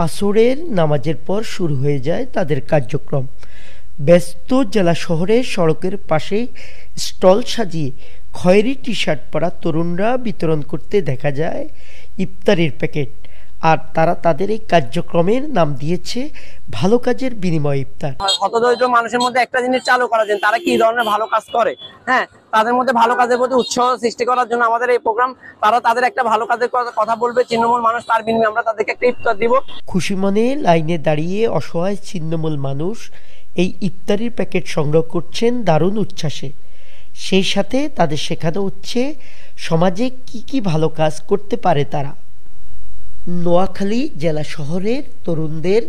আসরের নামাজের পর শুরু হয়ে যায় তাদের কার্যক্রম। ব্যস্ত জেলা শহরের সড়কের পাশে স্টল সাজিয়ে খয়েরি টি শার্ট পরা তরুণরা বিতরণ করতে দেখা যায় ইফতারির প্যাকেট। আর তারা তাদের এই কার্যক্রমের নাম দিয়েছে ভালো কাজের বিনিময়ে ইফতার। হতদরিদ্র মানুষের মধ্যে একটা জিনিস চালু করার জন্য, তারা কি ধরনের ভালো কাজ করে, হ্যাঁ, তাদের মধ্যে ভালো কাজের প্রতি উৎসাহ সৃষ্টি করার জন্য আমাদের এই প্রোগ্রাম। তারা তাদের একটা ভালো কাজের কথা বলবে, ছিন্নমূল মানুষ, তার বিনিময়ে আমরা তাদেরকে একটা ইফতার দিব। খুশি মনে লাইনে দাঁড়িয়ে অসহায় ছিন্নমূল মানুষ এই ইফতারির প্যাকেট সংগ্রহ করছেন দারুণ উচ্ছ্বাসে। সেই সাথে তাদের শেখানো হচ্ছে সমাজে কি কি ভালো কাজ করতে পারে তারা। নোয়াখালী জেলা শহরের তরুণদের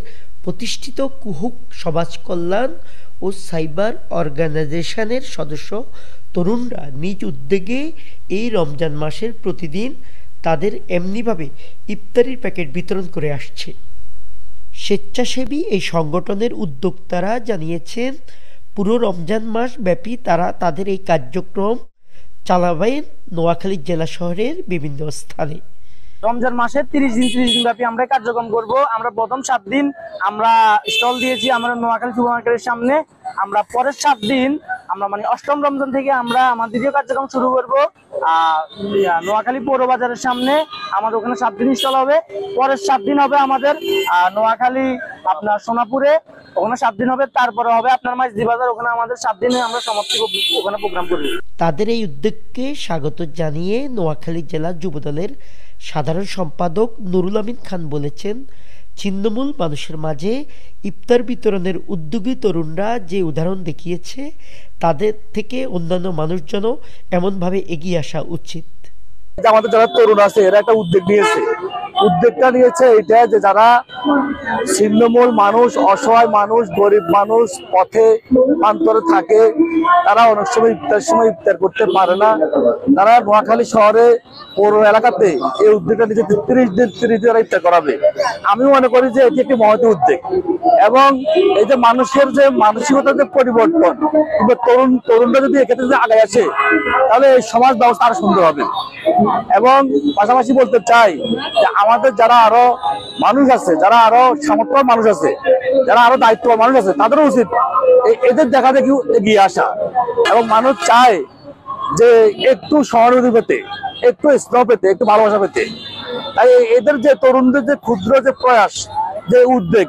প্রতিষ্ঠিত কুহুক সমাজ কল্যাণ ও সাইবার অর্গানাইজেশনের সদস্য তরুণরা নিজ উদ্যোগে এই রমজান মাসের প্রতিদিন তাদের এমনিভাবে ইফতারির প্যাকেট বিতরণ করে আসছে। স্বেচ্ছাসেবী এই সংগঠনের উদ্যোক্তারা জানিয়েছেন পুরো রমজান মাস ব্যাপী তারা তাদের এই কার্যক্রম চালাবেন নোয়াখালী জেলা শহরের বিভিন্ন স্থানে। রমজান মাসের 30 দিন ব্যাপী আমরা কার্যক্রম করব। আমরা প্রথম 7 দিন আমরা স্টল দিয়েছি আমরা নোয়াখালী সুপার মার্কেটের সামনে। আমরা পরের 7 দিন আমরা মানে 8ম রমজান থেকে আমরা আমাদের দ্বিতীয় কার্যক্রম শুরু করব নোয়াখালী পৌর বাজারের সামনে। আমাদের ওখানে 7 দিন স্টল হবে। পরের 7 দিন হবে আমাদের নোয়াখালী আপনার সোনাপুরে, ওখানে 7 দিন হবে। তারপরে হবে আপনার মাইজদি বাজার, ওখানে আমাদের 7 দিনে আমরা সমাপ্তি ওখানে প্রোগ্রাম করব। তাদের এই উদ্যোগকে স্বাগত জানিয়ে নোয়াখালী জেলা যুবদলের সাধারণ সম্পাদক নুরুল আমিন খান বলেছেন, ছিন্নমূল মানুষের মাঝে ইফতার বিতরণের উদ্যোগী তরুণরা যে উদাহরণ দেখিয়েছে তাদের থেকে অন্যান্য মানুষজন এমনভাবে এগিয়ে আসা উচিত। আমাদের যারা তরুণ আছে এরা একটা উদ্যোগটা নিয়েছে এটা যে যারা ছিন্নমূল মানুষ, অসহায় মানুষ, গরিব মানুষ পথে প্রান্তরে থাকে, তারা অনেক সময় ইফতার করতে পারে না। তারা নোয়াখালী শহরে পৌর এলাকাতে এই উদ্যোগটা নিচে 30 দিন ইফতার করাবে। আমি মনে করি যে এটি একটি মহৎ উদ্যোগ এবং এই যে মানুষের যে মানসিকতার যে পরিবর্তন, কিংবা তরুণরা যদি এক্ষেত্রে যদি আগে আসে তাহলে এই সমাজ ব্যবস্থা আরো সুন্দর হবে। এবং পাশাপাশি বলতে চাই যে আমাদের যারা আরো মানুষ আছে, যারা আরো সামর্থ্য মানুষ আছে, যারা আরো দায়িত্ববান মানুষ আছে, তাদেরও উচিত এদের দেখা দেখি এগিয়ে আসা। এবং মানুষ চায় যে একটু সহানুভূতি পেতে, একটু স্নেহ পেতে, একটু ভালোবাসা পেতে। তাই এদের যে তরুণদের যে ক্ষুদ্র যে প্রয়াস, যে উদ্যোগ,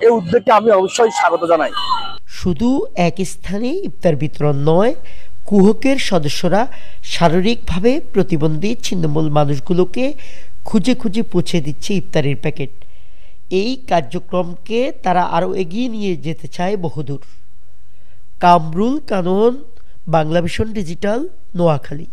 এই উদ্যোগকে আমি অবশ্যই স্বাগত জানাই। শুধু এক স্থানে ইফতার বিতরণ নয়, কুহকের সদস্যরা শারীরিকভাবে প্রতিবন্ধী ছিন্নমূল মানুষগুলোকে খুঁজে খুঁজে পৌঁছে দিচ্ছে ইফতারের প্যাকেট। এই কার্যক্রমকে তারা আরও এগিয়ে নিয়ে যেতে চায় বহুদূর। কামরুল কানন, বাংলাভিশন ডিজিটাল, নোয়াখালী।